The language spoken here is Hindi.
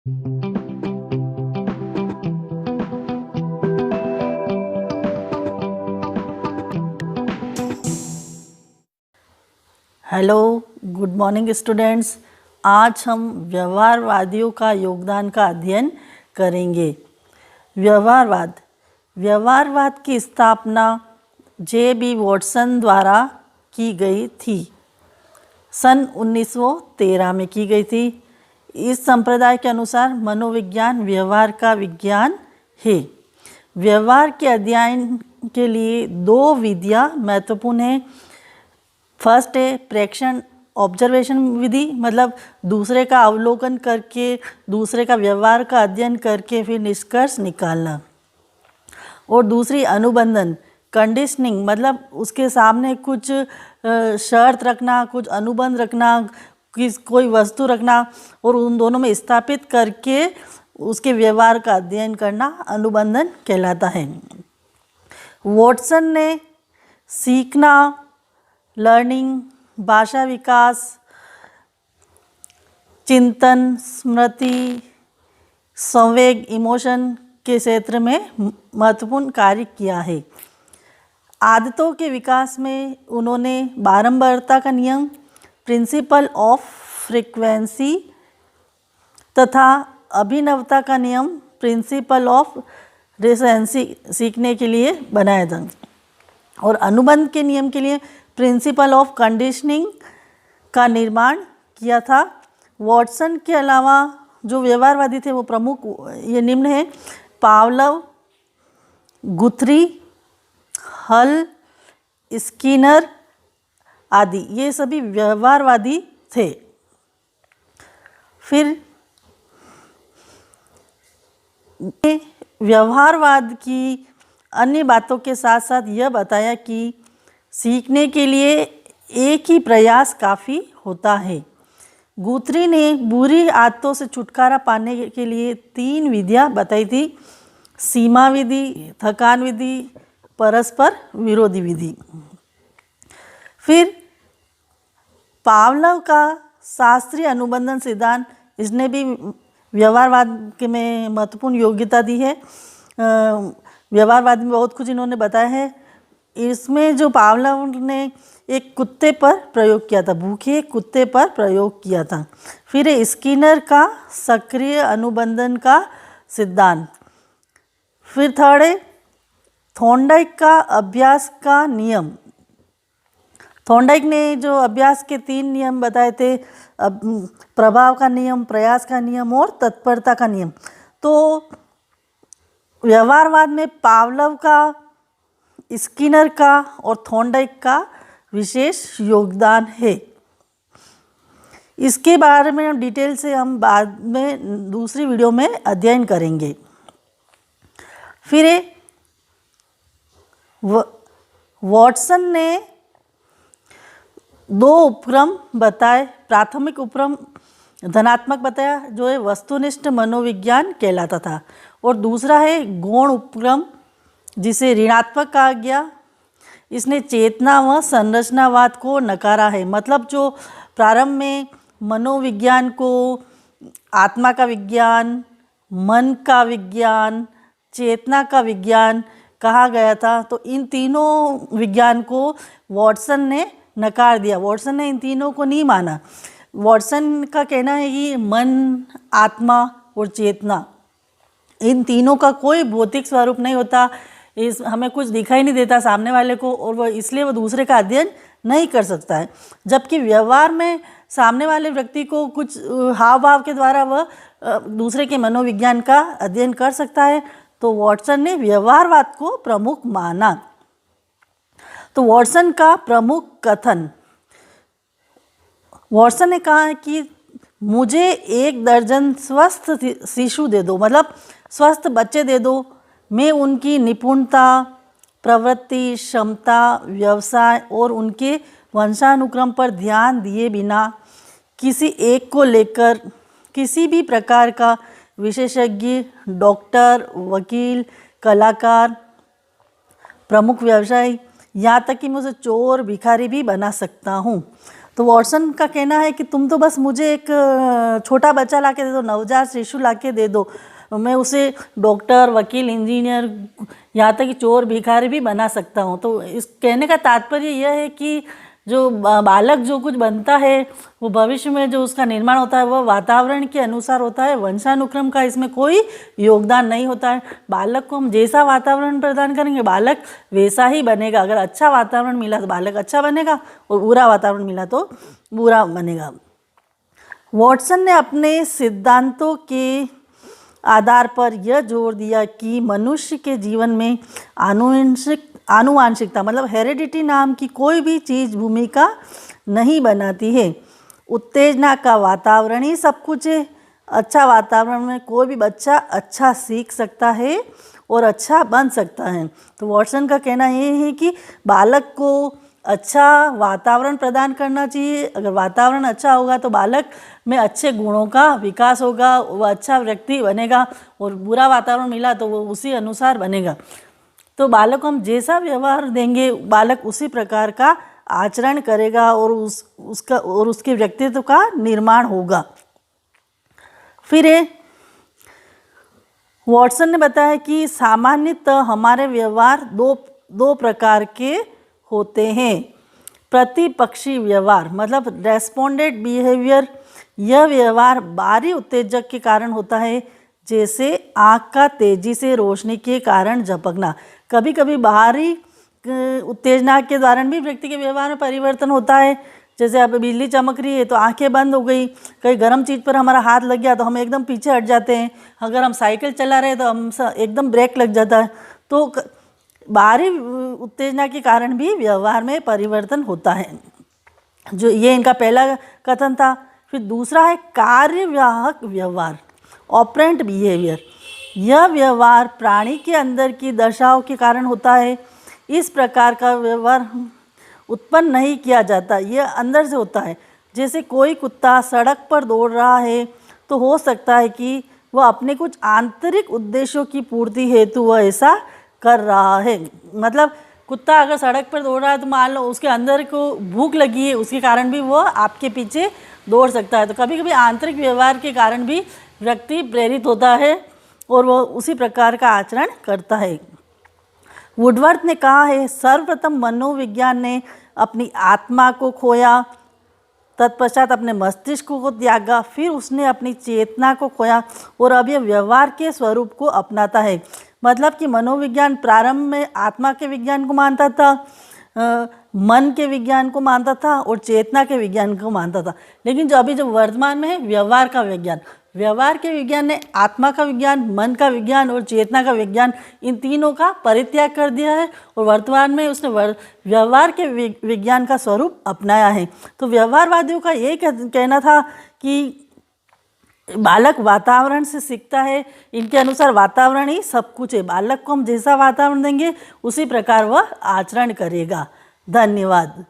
Hello, good morning students. आज हम व्यवहारवादियों का योगदान का अध्ययन करेंगे। व्यवहारवाद की स्थापना जे.बी. वॉटसन द्वारा की गई थी। सन 1913 में की गई थी। इस संप्रदाय के अनुसार मनोविज्ञान व्यवहार का विज्ञान है। व्यवहार के अध्ययन के लिए दो विधियाँ महत्वपूर्ण हैं। फर्स्ट है प्रेक्षण ऑब्जर्वेशन विधि, मतलब दूसरे का अवलोकन करके दूसरे का व्यवहार का अध्ययन करके फिर निष्कर्ष निकालना। और दूसरी अनुबंधन कंडीशनिंग, मतलब उसके सामने कुछ शर्त रखना, कुछ अनुबंध रखना, कोई वस्तु रखना और उन दोनों में स्थापित करके उसके व्यवहार का अध्ययन करना अनुबंधन कहलाता है। वॉटसन ने सीखना, लर्निंग, भाषा विकास, चिंतन, स्मृति, संवेग, इमोशन के क्षेत्र में महत्वपूर्ण कार्य किया है। आदतों के विकास में उन्होंने बारंबारता का नियम, प्रिंसिपल ऑफ फ्रीक्वेंसी तथा अभिनवता का नियम, प्रिंसिपल ऑफ रिसेंसी सीखने के लिए बनाया था। और अनुबंध के नियम के लिए प्रिंसिपल ऑफ कंडीशनिंग का निर्माण किया था। वॉटसन के अलावा जो व्यवहारवादी थे वो प्रमुख ये निम्न है: पावलव, गुथरी, हल, स्किनर आदि, ये सभी व्यवहारवादी थे। फिर व्यवहारवाद की अन्य बातों के साथ साथ यह बताया कि सीखने के लिए एक ही प्रयास काफ़ी होता है। गुथरी ने बुरी आदतों से छुटकारा पाने के लिए 3 विधियाँ बताई थी: सीमा विधि, थकान विधि, परस्पर विरोधी विधि। फिर पावलव का शास्त्रीय अनुबंधन सिद्धांत, इसने भी व्यवहारवाद के में महत्वपूर्ण योग्यता दी है। व्यवहारवाद में बहुत कुछ इन्होंने बताया है। इसमें जो पावलव ने एक कुत्ते पर प्रयोग किया था, भूखे कुत्ते पर प्रयोग किया था। फिर स्किनर का सक्रिय अनुबंधन का सिद्धांत। फिर थर्ड है थॉर्नडाइक का अभ्यास का नियम। थॉर्नडाइक ने जो अभ्यास के 3 नियम बताए थे, प्रभाव का नियम, प्रयास का नियम और तत्परता का नियम। तो व्यवहारवाद में पावलव का, स्किनर का और थॉर्नडाइक का विशेष योगदान है। इसके बारे में डिटेल से हम बाद में दूसरी वीडियो में अध्ययन करेंगे। फिर वॉटसन ने 2 उपक्रम बताए। प्राथमिक उपक्रम धनात्मक बताया, जो है वस्तुनिष्ठ मनोविज्ञान कहलाता था, और दूसरा है गौण उपक्रम, जिसे ऋणात्मक कहा गया। इसने चेतना व संरचनावाद को नकारा है। मतलब जो प्रारंभ में मनोविज्ञान को आत्मा का विज्ञान, मन का विज्ञान, चेतना का विज्ञान कहा गया था, तो इन तीनों विज्ञान को वॉटसन ने नकार दिया। वॉटसन ने इन तीनों को नहीं माना। वॉटसन का कहना है कि मन, आत्मा और चेतना, इन तीनों का कोई भौतिक स्वरूप नहीं होता। हमें कुछ दिखाई नहीं देता सामने वाले को, और इसलिए वो दूसरे का अध्ययन नहीं कर सकता है। जबकि व्यवहार में सामने वाले व्यक्ति को कुछ हाव भाव के द्वारा वह दूसरे के मनोविज्ञान का अध्ययन कर सकता है। तो वॉटसन ने व्यवहारवाद को प्रमुख माना। तो वॉटसन का प्रमुख कथन, वॉटसन ने कहा है कि मुझे 1 दर्जन स्वस्थ शिशु दे दो, मतलब स्वस्थ बच्चे दे दो। मैं उनकी निपुणता, प्रवृत्ति, क्षमता, व्यवसाय और उनके वंशानुक्रम पर ध्यान दिए बिना किसी एक को लेकर किसी भी प्रकार का विशेषज्ञ, डॉक्टर, वकील, कलाकार, प्रमुख व्यवसायी, यहाँ तक कि मैं उसे चोर, भिखारी भी बना सकता हूँ। तो वॉटसन का कहना है कि तुम तो बस मुझे एक छोटा बच्चा ला के दे दो, नवजात शिशु ला के दे दो, मैं उसे डॉक्टर, वकील, इंजीनियर, यहाँ तक कि चोर भिखारी भी बना सकता हूँ। तो इस कहने का तात्पर्य यह है कि जो बालक जो कुछ बनता है वो भविष्य में जो उसका निर्माण होता है वह वातावरण के अनुसार होता है, वंशानुक्रम का इसमें कोई योगदान नहीं होता है। बालक को हम जैसा वातावरण प्रदान करेंगे बालक वैसा ही बनेगा। अगर अच्छा वातावरण मिला तो बालक अच्छा बनेगा और बुरा वातावरण मिला तो बुरा बनेगा। वॉटसन ने अपने सिद्धांतों के आधार पर यह जोर दिया कि मनुष्य के जीवन में आनुवांशिकता मतलब हेरिडिटी नाम की कोई भी चीज़ भूमिका नहीं बनाती है। उत्तेजना का वातावरण ही सब कुछ है। अच्छा वातावरण में कोई भी बच्चा अच्छा सीख सकता है और अच्छा बन सकता है। तो वॉटसन का कहना ये है कि बालक को अच्छा वातावरण प्रदान करना चाहिए। अगर वातावरण अच्छा होगा तो बालक में अच्छे गुणों का विकास होगा, वह अच्छा व्यक्ति बनेगा, और बुरा वातावरण मिला तो वो उसी अनुसार बनेगा। तो बालक को हम जैसा व्यवहार देंगे बालक उसी प्रकार का आचरण करेगा और उसके व्यक्तित्व का निर्माण होगा। फिर वॉटसन ने बताया कि सामान्यतः हमारे व्यवहार दो प्रकार के होते हैं। प्रतिपक्षी व्यवहार मतलब रेस्पोंडेंट बिहेवियर, यह व्यवहार बाहरी उत्तेजक के कारण होता है, जैसे आँख का तेजी से रोशनी के कारण झपकना। कभी कभी बाहरी उत्तेजना के दौरान भी व्यक्ति के व्यवहार में परिवर्तन होता है। जैसे अब बिजली चमक रही है तो आंखें बंद हो गई, कहीं गर्म चीज़ पर हमारा हाथ लग गया तो हम एकदम पीछे हट जाते हैं, अगर हम साइकिल चला रहे हैं तो हम एकदम ब्रेक लग जाता है। तो बाहरी उत्तेजना के कारण भी व्यवहार में परिवर्तन होता है। जो ये इनका पहला कथन था। फिर दूसरा है कार्यवाहक व्यवहार, ऑपरेंट बिहेवियर। यह व्यवहार प्राणी के अंदर की दशाओं के कारण होता है। इस प्रकार का व्यवहार उत्पन्न नहीं किया जाता, यह अंदर से होता है। जैसे कोई कुत्ता सड़क पर दौड़ रहा है तो हो सकता है कि वह अपने कुछ आंतरिक उद्देश्यों की पूर्ति हेतु वह ऐसा कर रहा है। मतलब कुत्ता अगर सड़क पर दौड़ रहा है तो मान लो उसके अंदर को भूख लगी है, उसके कारण भी वह आपके पीछे दौड़ सकता है। तो कभी कभी आंतरिक व्यवहार के कारण भी व्यक्ति प्रेरित होता है और वह उसी प्रकार का आचरण करता है। वुडवर्थ ने कहा है, सर्वप्रथम मनोविज्ञान ने अपनी आत्मा को खोया, तत्पश्चात अपने मस्तिष्क को त्यागा, फिर उसने अपनी चेतना को खोया और अब यह व्यवहार के स्वरूप को अपनाता है। मतलब कि मनोविज्ञान प्रारंभ में आत्मा के विज्ञान को मानता था, मन के विज्ञान को मानता था और चेतना के विज्ञान को मानता था। लेकिन जो वर्तमान में है व्यवहार का विज्ञान, व्यवहार के विज्ञान ने आत्मा का विज्ञान, मन का विज्ञान और चेतना का विज्ञान, इन तीनों का परित्याग कर दिया है और वर्तमान में उसने व्यवहार के विज्ञान का स्वरूप अपनाया है। तो व्यवहारवादियों का ये कहना था कि बालक वातावरण से सीखता है, इनके अनुसार वातावरण ही सब कुछ है। बालक को हम जैसा वातावरण देंगे उसी प्रकार वह आचरण करेगा। धन्यवाद।